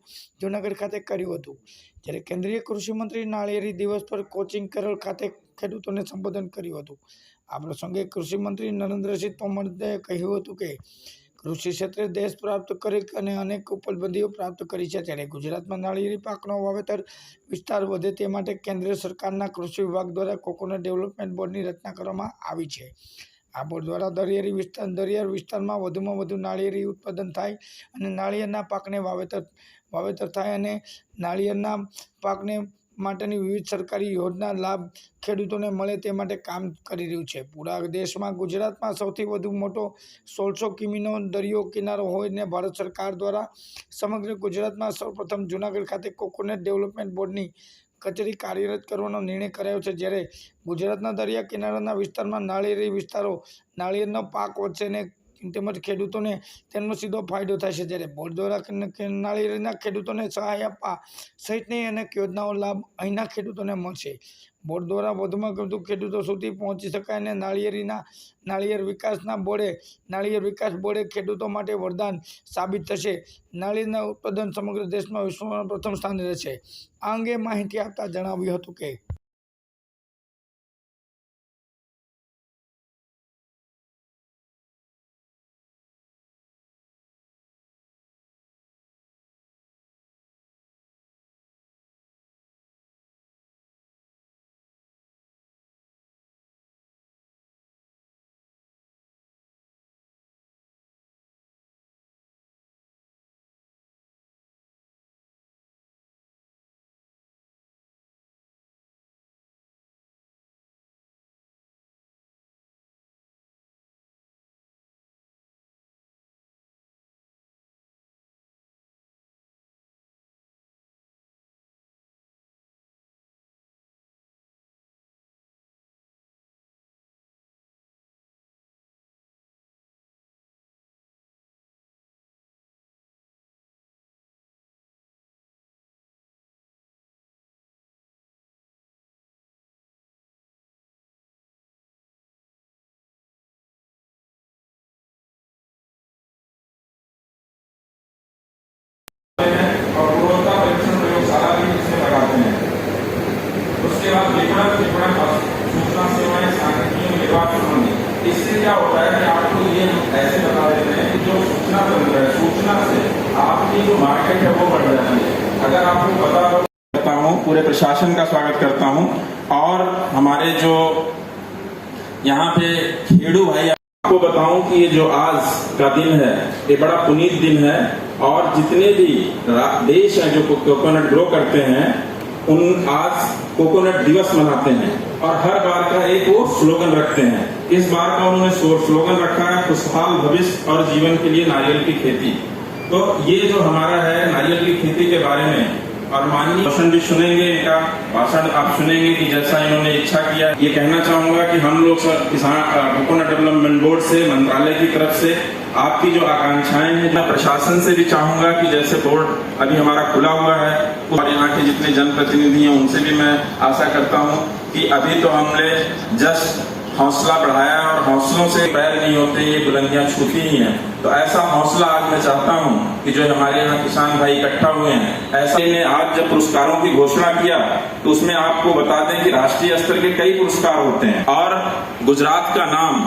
જૂનાગઢ ખાતે કર્યું હતું. જ્યારે કેન્દ્રીય કૃષિ મંત્રી નાળિયેરી દિવસ પર કોચિંગ કેરળ ખાતે ખેડૂતોને સંબોધન કર્યું હતું. આ પ્રસંગે કૃષિ મંત્રી નરેન્દ્રસિંહ તોમરે કહ્યું હતું કે કૃષિ ક્ષેત્રે દેશ પ્રાપ્ત કરી અને અનેક ઉપલબ્ધિઓ પ્રાપ્ત કરી છે. ત્યારે ગુજરાતમાં નાળિયેરી પાકનો વાવેતર વિસ્તાર વધે તે માટે કેન્દ્ર સરકારના કૃષિ વિભાગ દ્વારા કોકોનટ ડેવલપમેન્ટ બોર્ડની રચના કરવામાં આવી છે. આ બોર્ડ દ્વારા દરિયાઈ વિસ્તારમાં વધુમાં વધુ નાળિયેરી ઉત્પાદન થાય અને નાળિયેરના પાકને વાવેતર થાય અને નાળિયેરના પાકને માટેની વિવિધ સરકારી યોજના લાભ ખેડૂતોને મળે તે માટે કામ કરી રહ્યું છે. પૂરા દેશમાં ગુજરાતમાં સૌથી વધુ મોટો 1600 કિમીનો દરિયો કિનારો હોય ને ભારત સરકાર દ્વારા સમગ્ર ગુજરાતમાં સૌપ્રથમ જૂનાગઢ ખાતે કોકોનટ ડેવલપમેન્ટ બોર્ડની કચેરી કાર્યરત કરવાનો નિર્ણય કરાયો છે. જ્યારે ગુજરાતના દરિયા કિનારાના વિસ્તારમાં નાળિયેરનો પાક વધશે ને તેમજ ખેડૂતોને તેનો સીધો ફાયદો થાય છે. જ્યારે બોર્ડ દ્વારા નાળિયેરીના ખેડૂતોને સહાય આપવા સહિતની અનેક યોજનાઓ લાભ અહીંના ખેડૂતોને મળશે. બોર્ડ દ્વારા વધુમાં વધુ ખેડૂતો સુધી પહોંચી શકાય અને નાળિયેર વિકાસ બોર્ડે ખેડૂતો માટે વરદાન સાબિત થશે. નાળિયેરના ઉત્પાદન સમગ્ર દેશમાં વિશ્વમાં પ્રથમ સ્થાને રહેશે. આ અંગે માહિતી આપતા જણાવ્યું હતું કે और गुणवत्ता परीक्षण प्रयोगशाला भी इसमें लगाते हैं. उसके बाद विपणन सूचना सेवाएं सांख्यिकी निर्वाह संबंधी. इससे क्या होता है कि आपको ये ऐसे बता देते हैं कि जो सूचना तंत्र है, सूचना से आपकी जो मार्केट है वो बढ़ जाती है. अगर आपको पता हो, करता हूँ पूरे प्रशासन का स्वागत करता हूँ और हमारे जो यहाँ पे खेड़ू भाई, आपको बताऊं कि ये जो आज का दिन है ये बड़ा पुनीत दिन है और जितने भी देश हैं जो कोकोनट ग्रो करते हैं उन आज कोकोनट दिवस मनाते हैं और हर बार का एक वो स्लोगन रखते हैं. इस बार का उन्होंने स्लोगन रखा है खुशहाल भविष्य और जीवन के लिए नारियल की खेती. तो ये जो हमारा है नारियल की खेती के बारे में और माननीय भाषण भी सुनेंगे, इनका भाषण आप सुनेंगे कि जैसा इन्होंने इच्छा किया. ये कहना चाहूंगा कि हम लोग किसान कोकोनट डेवलपमेंट बोर्ड से मंत्रालय की तरफ से आपकी जो आकांक्षाएं हैं, मैं प्रशासन से भी चाहूंगा कि जैसे बोर्ड अभी हमारा खुला हुआ है और यहाँ के जितने जनप्रतिनिधि हैं उनसे भी मैं आशा करता हूँ कि अभी तो हमने जस्ट हौसला बढ़ाया और हौसलों से पैर नहीं होते, ये बुलंदियां छूती ही हैं. तो ऐसा हौसला आज मैं चाहता हूं कि जो हमारे यहाँ किसान भाई इकट्ठा हुए हैं, ऐसा ने आज जब पुरस्कारों की घोषणा किया तो उसमें आपको बता दें कि राष्ट्रीय स्तर के कई पुरस्कार होते हैं और गुजरात का नाम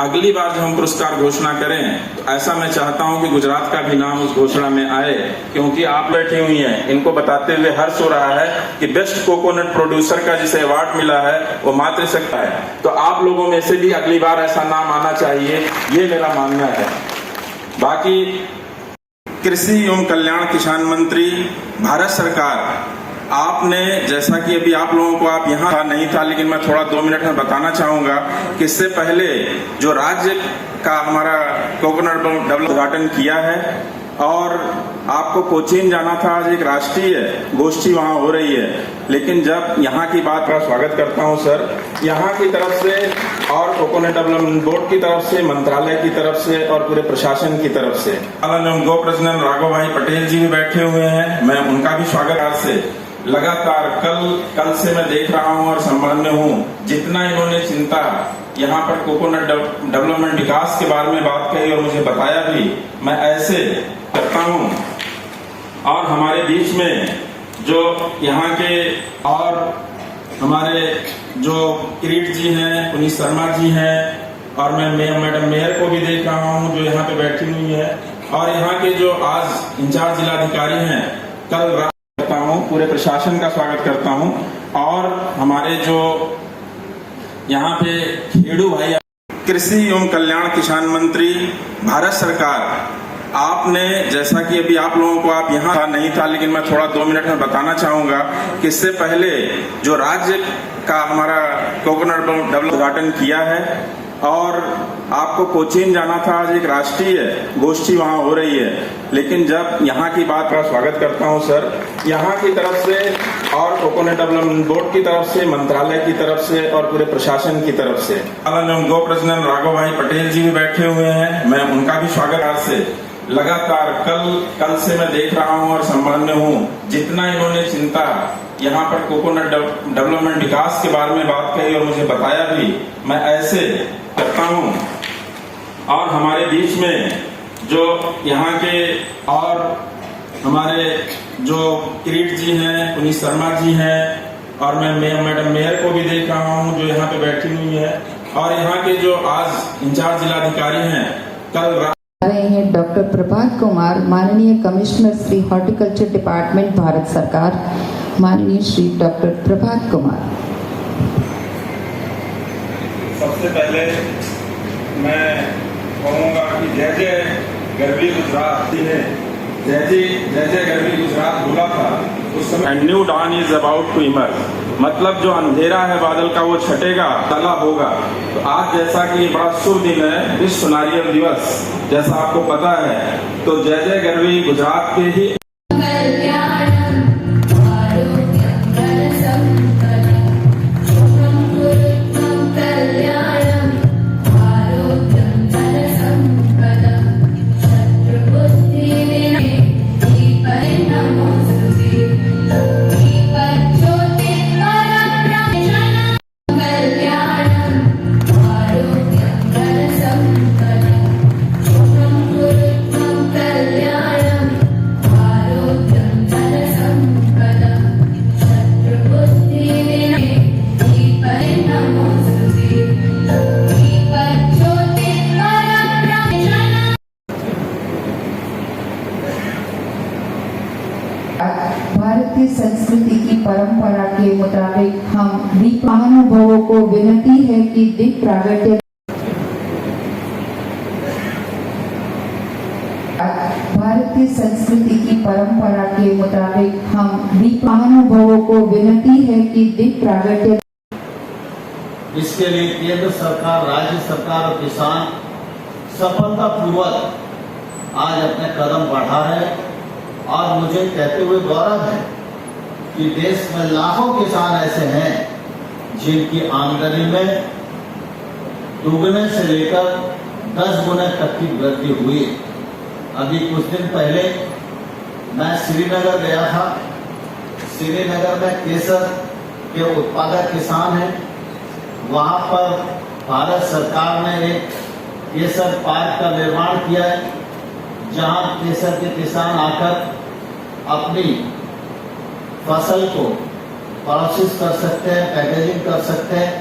अगली बार जब हम पुरस्कार घोषणा करें तो ऐसा मैं चाहता हूं कि गुजरात का भी नाम उस घोषणा में आए, क्योंकि आप बैठी हुई हैं. इनको बताते हुए हर्ष हो रहा है कि बेस्ट कोकोनट प्रोड्यूसर का जिसे अवार्ड मिला है वो मातृशक्ति है. तो आप लोगों में से भी अगली बार ऐसा नाम आना चाहिए, ये मेरा मानना है. बाकी कृषि एवं कल्याण किसान मंत्री भारत सरकार आपने जैसा कि अभी आप लोगों को आप यहाँ नहीं था, लेकिन मैं थोड़ा 2 मिनट में बताना चाहूंगा कि इससे पहले जो राज्य का हमारा कोकोनट डेवलपमेंट उद्घाटन किया है और आपको कोचीन जाना था। आज एक राष्ट्रीय गोष्ठी वहां हो रही है, लेकिन जब यहाँ की बात का स्वागत करता हूं सर, यहाँ की तरफ से और कोकोनट डेवलपमेंट बोर्ड की तरफ से, मंत्रालय की तरफ से और पूरे प्रशासन की तरफ से गो प्रेसिडेंट राघव भाई पटेल जी भी बैठे हुए हैं, मैं उनका भी स्वागत आज से लगातार कल से मैं देख रहा हूं और संबंध में हूं। जितना इन्होंने चिंता यहाँ पर कोकोनट डेवलपमेंट विकास के बारे में बात कही और मुझे बताया भी, मैं ऐसे करता हूं। और हमारे बीच में जो यहाँ के और हमारे जो किरीट जी हैं, पुनीत शर्मा जी हैं, और मैं मैडम मेयर को भी देख रहा हूं जो यहाँ पे बैठी हुई है, और यहाँ के जो आज इंचार्ज जिलाधिकारी हैं, कल करता हूं, पूरे प्रशासन का स्वागत करता हूं। और हमारे जो यहाँ पे खेड़ू भाई, कृषि एवं कल्याण किसान मंत्री भारत सरकार, आपने जैसा कि अभी आप लोगों को आप यहाँ नहीं था, लेकिन मैं थोड़ा 2 मिनट में बताना चाहूंगा कि इससे पहले जो राज्य का हमारा कोकोनट डेवलपमेंट उद्घाटन किया है और आपको कोचीन जाना था। आज एक राष्ट्रीय गोष्ठी वहां हो रही है, लेकिन जब यहाँ की बात का स्वागत करता हूं सर, यहाँ की तरफ से और कोकोनट डेवलपमेंट बोर्ड की तरफ से, मंत्रालय की तरफ से और पूरे प्रशासन की तरफ से गो प्रेसिडेंट राघव भाई पटेल जी भी बैठे हुए हैं, मैं उनका भी स्वागत आज से लगातार कल से मैं देख रहा हूं और संबंध में हूं। जितना इन्होंने चिंता यहाँ पर कोकोनट डेवलपमेंट विकास के बारे में बात कही और मुझे बताया भी, मैं ऐसे करता हूं। और हमारे बीच में जो यहाँ के और हमारे जो किरीट जी हैं, पुनीत शर्मा जी हैं, और मैं मैडम मेयर को भी देख रहा हूं जो यहाँ पे बैठी हुई है, और यहाँ के जो आज इंचार्ज जिलाधिकारी हैं, कल रहे हैं डॉक्टर प्रभात कुमार, माननीय commissioner Shri horticulture department Bharat सरकार, माननीय श्री डॉक्टर प्रभात कुमार। सबसे पहले मैं कहूँगा कि जय जय गरवी गुजरात ने जय जय गरवी गुजरात बोला था उस समय, and new dawn is about to emerge, मतलब जो अंधेरा है बादल का वो छटेगा, तला होगा। तो आज जैसा कि ये बड़ा शुभ दिन है, विश्व नारियल दिवस जैसा आपको पता है, तो जय जय गरवी गुजरात के ही भारतीय संस्कृति की परंपरा के मुताबिक हम महानुभावों को विनती है कि दीप प्रागट्य भारतीय संस्कृति की परंपरा के मुताबिक हम महानुभावों को विनती है कि दीप प्रागट्य। इसके लिए केंद्र सरकार, राज्य सरकार और किसान सफलतापूर्वक आज अपने कदम बढ़ा रहे हैं। और मुझे कहते हुए गौरव है कि देश में लाखों किसान ऐसे हैं जिनकी आमदनी में दुगने से लेकर 10 गुने तक की वृद्धि हुई। अभी कुछ दिन पहले मैं श्रीनगर गया था। श्रीनगर में केसर के उत्पादक किसान हैं। वहां पर भारत सरकार ने एक केसर पार्क का निर्माण किया है, जहां केसर के किसान आकर अपनी फसल को प्रोसेस कर सकते हैं, पैकेजिंग कर सकते हैं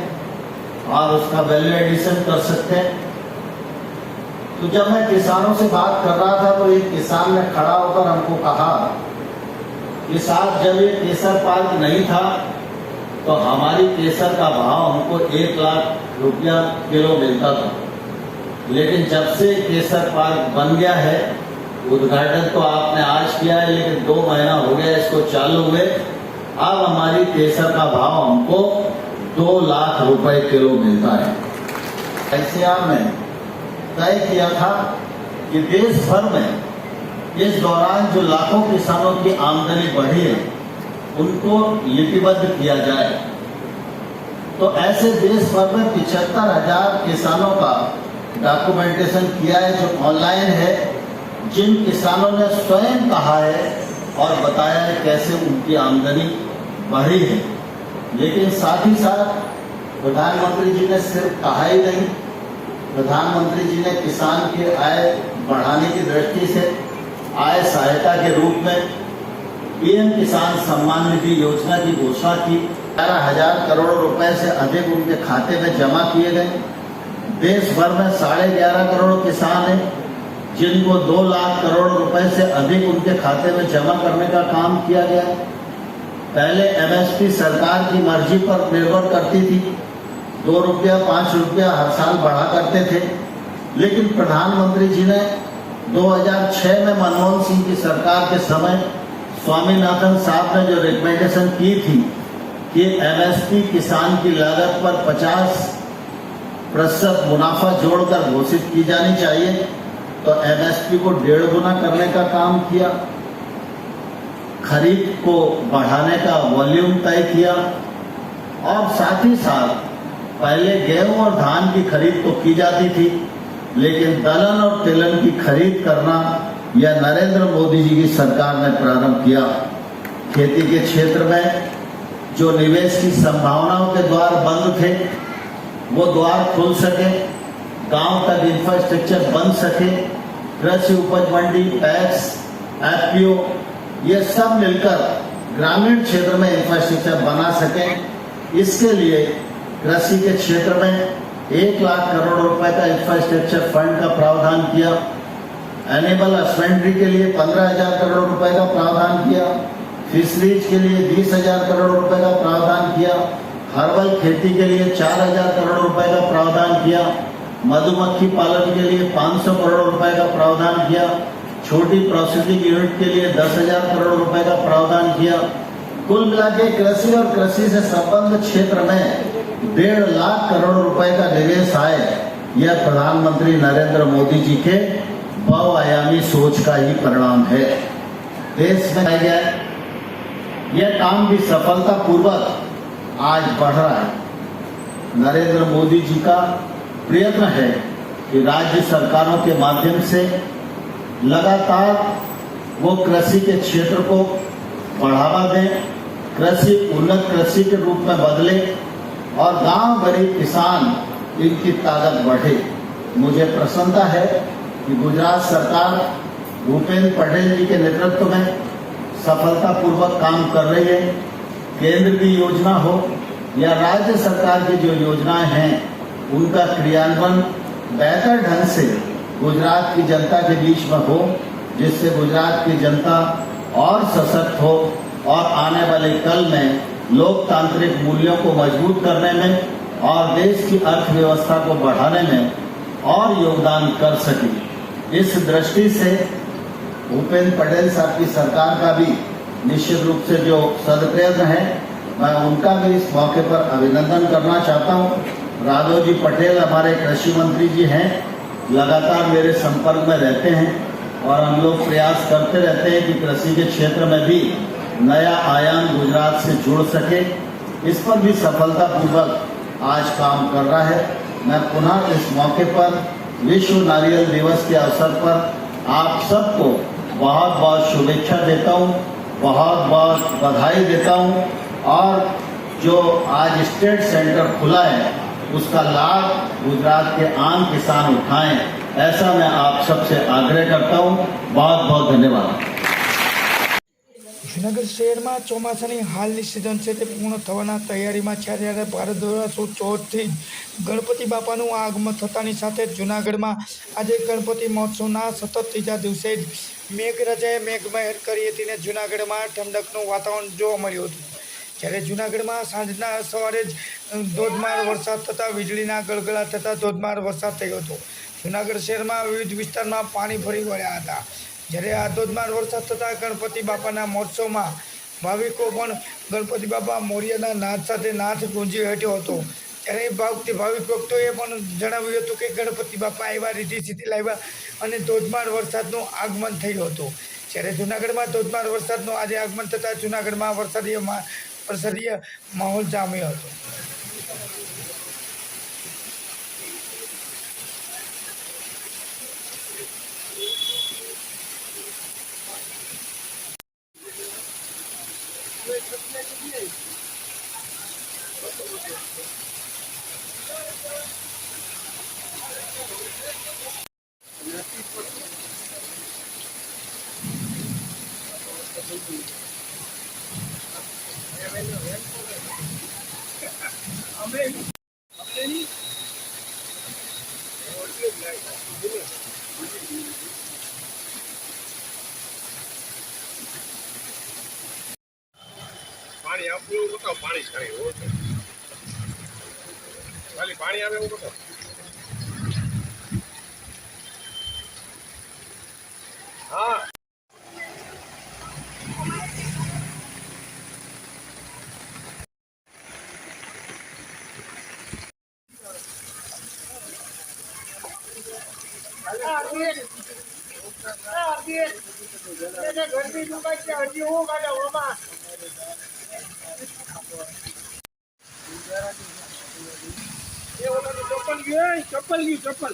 और उसका वैल्यू एडिशन कर सकते हैं। तो जब मैं किसानों से बात कर रहा था तो एक किसान ने खड़ा होकर हमको कहा कि साहब, जब ये केसर पार्क नहीं था तो हमारी केसर का भाव हमको 1 लाख रुपया किलो मिलता था, लेकिन जब से केसर पार्क बन गया है, उद्घाटन तो आपने आज किया है लेकिन 2 महीना हो गया इसको चालू हुए, अब हमारी केसर का भाव हमको 2 लाख रुपए किलो मिलता है। ICAR में तय किया था कि देश भर में इस दौरान जो लाखों किसानों की आमदनी बढ़ी है उनको लिपिबद्ध किया जाए। तो ऐसे देश भर में 75,000 किसानों का डॉक्यूमेंटेशन किया है जो ऑनलाइन है, जिन किसानों ने स्वयं कहा है और बताया है कैसे उनकी आमदनी बढ़ी है। लेकिन साथ ही साथ प्रधानमंत्री जी ने सिर्फ कहा ही नहीं, प्रधानमंत्री जी ने किसान की आय बढ़ाने की दृष्टि से आय सहायता के रूप में पीएम किसान सम्मान निधि योजना की घोषणा की। 11,000 करोड़ रुपए से अधिक उनके खाते में जमा किए गए। देश भर में 11.5 करोड़ किसान हैं जिनको 2 लाख करोड़ रुपए से अधिक उनके खाते में जमा करने का काम किया गया। पहले MSP सरकार की मर्जी पर निर्भर करती थी, 2 रुपया 5 रुपया हर साल बढ़ा करते थे। लेकिन प्रधानमंत्री जी ने 2006 में मनमोहन सिंह की सरकार के समय स्वामीनाथन साहब ने जो रिकमेंडेशन की थी कि MSP किसान की लागत पर 50% मुनाफा जोड़कर घोषित की जानी चाहिए, तो MSP को 1.5 गुना करने का काम किया, खरीद को बढ़ाने का वॉल्यूम तय किया और साथ ही साथ पहले गेहूं और धान की खरीद तो की जाती थी, लेकिन दलहन और तिलहन की खरीद करना यह नरेंद्र मोदी जी की सरकार ने प्रारंभ किया। खेती के क्षेत्र में जो निवेश की संभावनाओं के द्वार बंद थे वो द्वार खुल सके, गांव तक इंफ्रास्ट्रक्चर बन सके, कृषि उपज मंडी, पैक्स, FPO ये सब मिलकर ग्रामीण क्षेत्र में इंफ्रास्ट्रक्चर बना सके। इसके लिए कृषि के क्षेत्र में 1 लाख करोड़ रुपए का इंफ्रास्ट्रक्चर फंड का प्रावधान किया। एनिमल हस्बेंड्री के लिए 15,000 करोड़ रुपए का प्रावधान किया। फिशरीज के लिए 20,000 करोड़ रुपए का प्रावधान किया। हर्बल खेती के लिए 4,000 करोड़ रुपए का प्रावधान किया। मधुमक्खी पालन के लिए 500 करोड़ रुपए का प्रावधान किया। छोटी प्रोसेसिंग यूनिट के लिए 10,000 करोड़ रुपए का प्रावधान किया। कुल मिला के कृषि और कृषि से संबद्ध क्षेत्र में 1.5 लाख करोड़ रुपए का निवेश आए। यह प्रधानमंत्री नरेंद्र मोदी जी के बहुआयामी सोच का ही परिणाम है। देश में गया यह काम भी सफलतापूर्वक आज बढ़ रहा है। नरेंद्र मोदी जी का प्रयत्न है कि राज्य सरकारों के माध्यम से लगातार वो कृषि के क्षेत्र को बढ़ावा दें, कृषि उन्नत कृषि के रूप में बदले और गांव गरीब किसान इनकी ताकत बढ़े। मुझे प्रसन्नता है कि गुजरात सरकार भूपेंद्र पटेल जी के नेतृत्व में सफलतापूर्वक काम कर रही है। केंद्र की योजना हो या राज्य सरकार की जो योजनाएं हैं उनका क्रियान्वयन बेहतर ढंग से गुजरात की जनता के बीच में हो, जिससे गुजरात की जनता और सशक्त हो और आने वाले कल में लोकतांत्रिक मूल्यों को मजबूत करने में और देश की अर्थव्यवस्था को बढ़ाने में और योगदान कर सके। इस दृष्टि से भूपेंद्र पटेल साहब की सरकार का भी निश्चित रूप से जो सदप्रयत्न है, मैं उनका भी इस मौके पर अभिनंदन करना चाहता हूँ। राघव जी पटेल हमारे कृषि मंत्री जी हैं, लगातार मेरे संपर्क में रहते हैं और हम लोग प्रयास करते रहते हैं कि कृषि के क्षेत्र में भी नया आयाम गुजरात से जुड़ सके। इस पर भी सफलतापूर्वक आज काम कर रहा है। मैं पुनः इस मौके पर विश्व नारियल दिवस के अवसर पर आप सबको बहुत बहुत शुभेच्छा देता हूँ, बहुत बहुत बधाई देता हूँ और जो आज स्टेट सेंटर खुला है उसका लाभ गुजरात के आम किसान उठाएं, ऐसा मैं आप सबसे आग्रह करता हूँ। बहुत बहुत धन्यवाद। જૂનાગઢ શહેરમાં ચોમાસાની હાલની સિઝન છે તે પૂર્ણ થવાના તૈયારીમાં છે, ત્યારે ભારત દ્વારા 14થી ગણપતિ બાપાનું આગમન થતાની સાથે જૂનાગઢમાં આજે ગણપતિ મહોત્સવના સતત ત્રીજા દિવસે મેઘરાજાએ મેઘમહેર કરી હતી ને જૂનાગઢમાં ઠંડકનું વાતાવરણ જોવા મળ્યું હતું। જ્યારે જૂનાગઢમાં સાંજના સવારે જ ધોધમાર વરસાદ થતાં વીજળીના ગળગળા થતાં ધોધમાર વરસાદ થયો હતો। જૂનાગઢ શહેરમાં વિવિધ વિસ્તારમાં પાણી ફરી વળ્યા હતા। જ્યારે આ ધોધમાર વરસાદ થતાં ગણપતિ બાપાના મહોત્સવમાં ભાવિકો પણ ગણપતિ બાપા મોર્યના નાદ સાથે નાથ ગુંજી ઉઠ્યો હતો। ત્યારે ભાવિક ભક્તોએ પણ જણાવ્યું હતું કે ગણપતિ બાપા આવ્યા, રીતિ સિદ્ધિ લાવ્યા અને ધોધમાર વરસાદનું આગમન થયું હતું। જ્યારે જૂનાગઢમાં ધોધમાર વરસાદનું આજે આગમન થતાં જૂનાગઢમાં વરસાદીય માહોલ જામ્યો હતો। પાણી આપવું એવું બતાવો, પાણી ખાલી ખાલી પાણી આવે એવું બતાવો। હા ચપ્પલ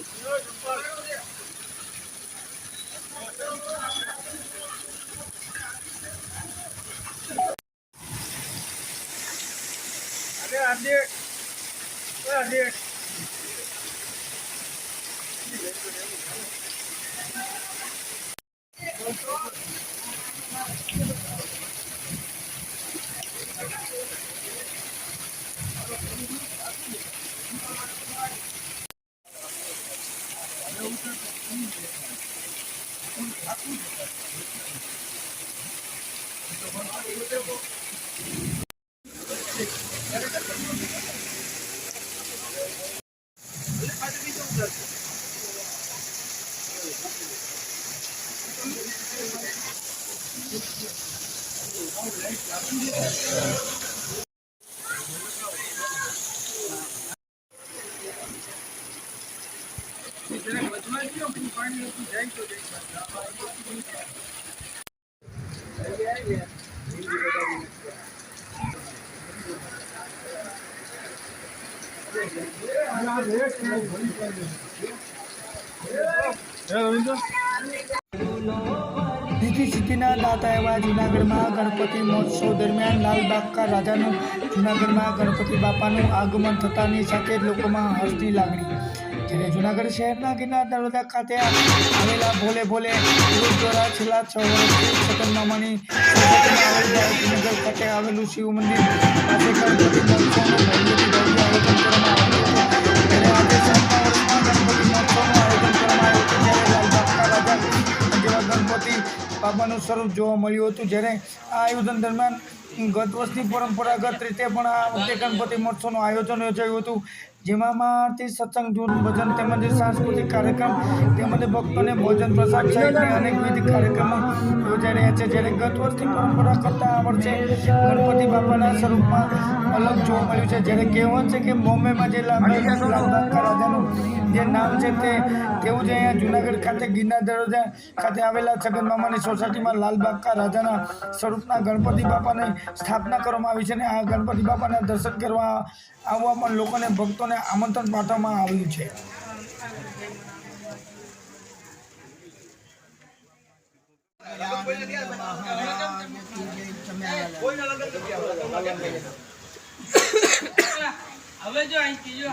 રીતિ સિદ્ધિના દાતા એવા જૂનાગઢમાં ગણપતિ મહોત્સવ દરમિયાન લાલબાગ કા રાજાનું જૂનાગઢમાં ગણપતિ બાપાનું આગમન થતાની સાથે જ લોકોમાં હર્ષની લાગણી। જ્યારે જૂનાગઢ શહેરના ગિરનાર દરોડા ખાતે આવેલા ભોલે ભોલે ગુરુદ્વારા છેલ્લા 6 વર્ષથી છગન મામાની જૂનાગઢ ખાતે આવેલું શિવ મંદિર પાસે ગણપતિ મહોત્સવનું ભવ્યથી ભવ્ય આયોજન કરવામાં આવ્યું હતું। ત્યારે આજે 7મા વર્ષમાં ગણપતિ મહોત્સવનું આયોજન કરવામાં આવ્યું હતું। જ્યારે લાલબાગ કા રાજા જેવા ગણપતિ બાપાનું સ્વરૂપ જોવા મળ્યું હતું। જ્યારે આ આયોજન દરમિયાન ગત વર્ષની પરંપરાગત રીતે પણ આ વખતે ગણપતિ મહોત્સવનું આયોજન યોજાયું હતું। જેમાં આરતી, સત્સંગ, ધૂન, ભજન તેમજ સાંસ્કૃતિક કાર્યક્રમ તેમજ ભક્તોને ભોજન પ્રસાદ સહિતની અનેકવિધ કાર્યક્રમો યોજાઈ રહ્યા છે। જ્યારે ગત વર્ષની પરંપરા કરતાં આ વર્ષે ગણપતિ બાપાના સ્વરૂપમાં અલગ જોવા મળ્યું છે। જ્યારે કહેવત છે કે બોમ્બેમાં જે લાલબાગ કા રાજાનું જે નામ છે તેવું જ અહીંયા જૂનાગઢ ખાતે ગિરનાર દરોજા ખાતે આવેલા છગન મામાની સોસાયટીમાં લાલબાગ કા રાજાના સ્વરૂપના ગણપતિ બાપાની સ્થાપના કરવામાં આવી છે અને આ ગણપતિ બાપાના દર્શન કરવા આવવા પણ લોકોને ભક્તોને આમંત્રણ પાઠવવામાં આવ્યું છે। હવે જો અહીંથી જો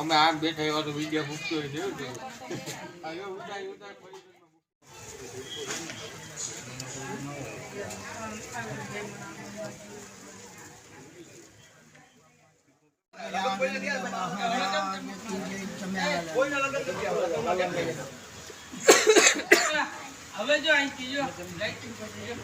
અમે આમ બેઠા એવા તો વિડીયો મૂકતો હોય જોયું હવે જો અહીંથી જો લાઈટિંગ પછી જો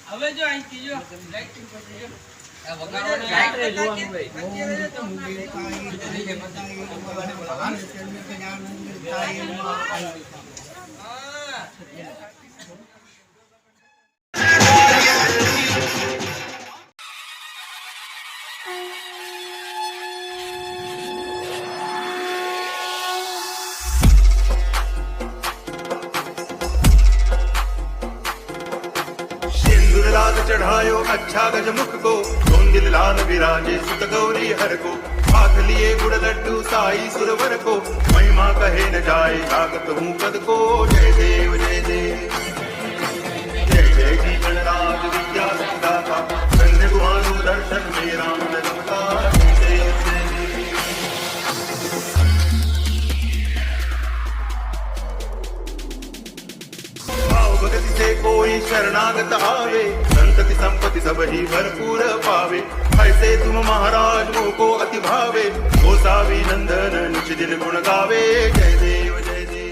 હવે જો અહીંથી જો લાઈટિંગ પછી જો चढ़ायो अच्छा गजमुख को गोंदिल लाल विराजे सुत गौरी हर को हाथ लिए गुड़ लड्डू साई सुरवर को महिमा कहे न जाए लागत हूँ पद को जय देव जय देव जय जय जी गणराज विद्या दाता कन्या गुहानु दर्शन में राम का भगति से कोई शरणागत आवे संतति संपत्ति सब ही भरपूर पावे ऐसे तुम महाराज को अति भावे गोसावी नंदन निज दिन गुण गावे जय देव जय देव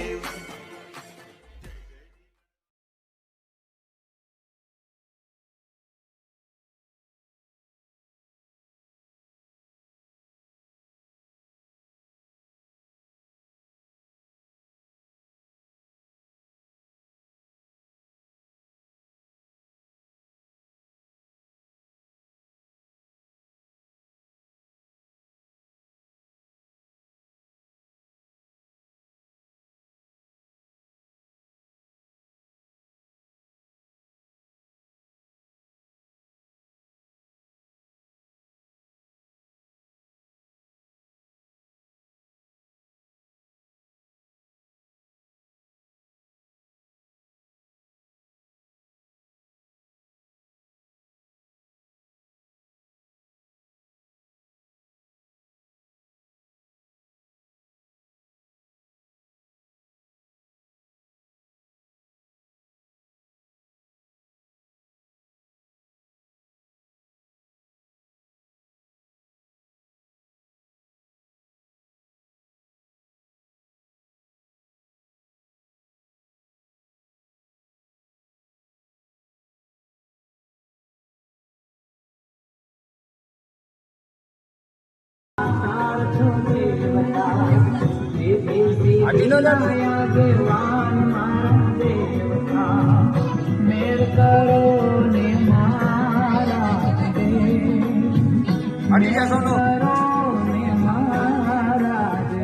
महाराज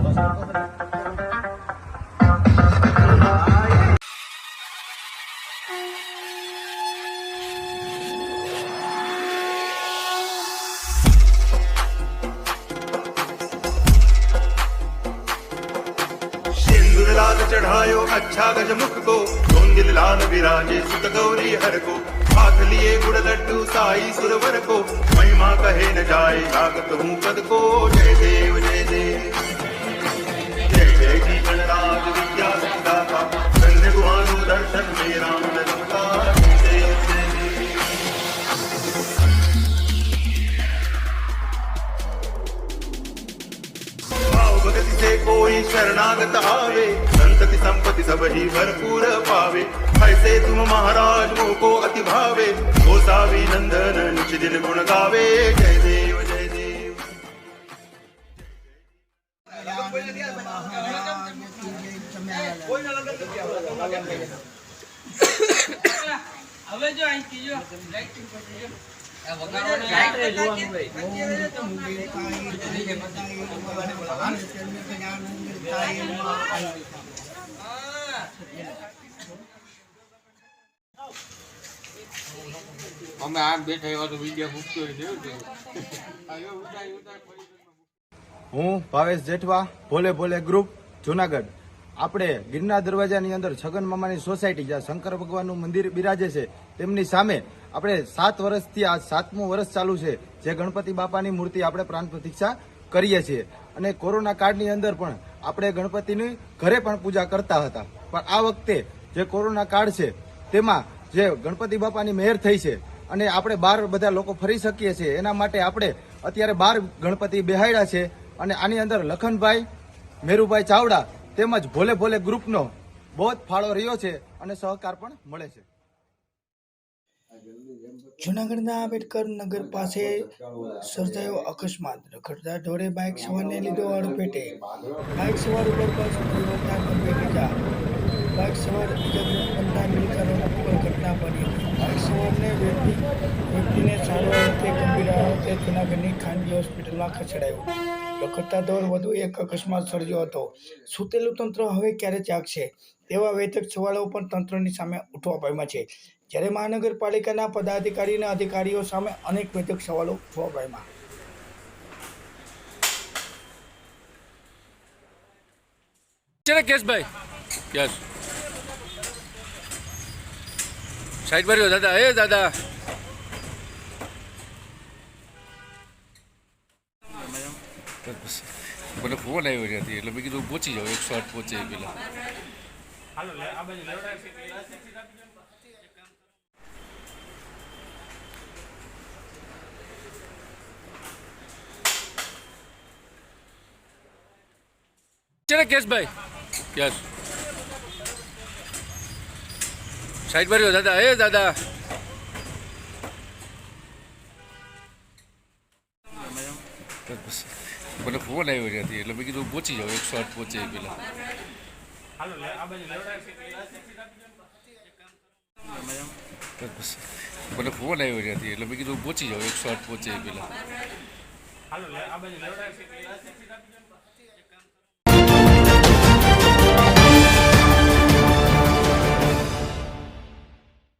सिंदूर लाल चढ़ायो अच्छा गजमुख को धोंदिल लाल विराजे सुत गौरी हर को हाथ लिए गुड़ लड्डू साई सुरवर को महिमा कहे न जाए लागत हूँ पद को जय देव जय देव जय जय जी गणराज विद्या सिद्धाता धन्य गुहानु दर्शन में राम ललका जय देव जय देव। भाव भगति से कोई शरणागत आवे संतति संपत्ति सब ही भरपूर पावे ऐसे तुम महाराज को अति भावे गोसावी नंदन निज दिन गुण गावे जय देव जय देव। હવે જો અહીંથી જો લાઇટિંગ પછી જો અમે આમ બેઠા એવા તો વિડીયો મૂકતો હું ભાવેશ જેઠવા ભોલે ભોલે ગ્રુપ જુનાગઢ. આપણે ગિરનાર દરવાજાની અંદર છગન મામાની સોસાયટી જ્યાં શંકર ભગવાનનું મંદિર બિરાજે છે તેમની સામે આપણે 7 વર્ષથી આ 7મું વર્ષ ચાલુ છે જે ગણપતિ બાપાની મૂર્તિ આપણે પ્રાણ પ્રતિષ્ઠા કરીએ છીએ અને કોરોના કાળની અંદર પણ આપણે ગણપતિની ઘરે પણ પૂજા કરતા હતા. પણ આ વખતે જે કોરોના કાળ છે તેમાં જે ગણપતિ બાપાની મહેર થઈ છે અને આપણે બહાર બધા લોકો ફરી શકીએ છીએ એના માટે આપણે અત્યારે 12 ગણપતિ બેહાડ્યા છે અને આની અંદર લખનભાઈ, મેરુભાઈ ચાવડા તેમજ ભોલે ભોલે ગ્રુપનો બહુ જ ફાળો રહ્યો છે અને સહકાર પણ મળે છે. જૂનાગઢના આંબેડકર નગર પાસે સર્જાયો અકસ્માત. રખડતા ઢોરે બાઇક સવારને લીધો અડફેટે. બાઇક સવાર ઉપર બસ પરિવર્તન ગંભીર ઇજા. બાઇક સવાર ઇજાગ્રસ્ત બનતા મિલકતોના ઉપર ઘટના બની. બાઇક સવારને વ્યક્તિને સારવાર અર્થે ગંભીર હાલતે જૂનાગઢની ખાનગી હોસ્પિટલમાં ખસેડાયો. રખડતા ઢોર વધુ એક અકસ્માત સર્જ્યો હતો. સૂતેલું તંત્ર હવે ક્યારે જાગશે તેવા વેધક સવાલો પણ તંત્રની સામે ઉઠવા પામ્યા છે. જ્યારે મહાનગરપાલિકાના પદાધિકારી અને અધિકારીઓ સામે અનેક વેધક સવાલો ઉઠવા પામ્યા. કેશભાઈ યસ સાઈડ પર દાદા એ દાદા મને ફોન આવ્યો ત્યાંથી એટલે મેં કીધું પહોંચી જાઓ 108 પહોંચે પેલા કેશભાઈ યસ સાઈડ પર દાદા એ દાદા મને ફોન આવ્યો ત્યાંથી એટલે મેં કીધું પહોંચી જાઓ 108 પહોંચે પેલા મને ફોન આવ્યો ત્યાંથી એટલે મેં કીધું પહોંચી જાઓ 108 પહોંચે પેલા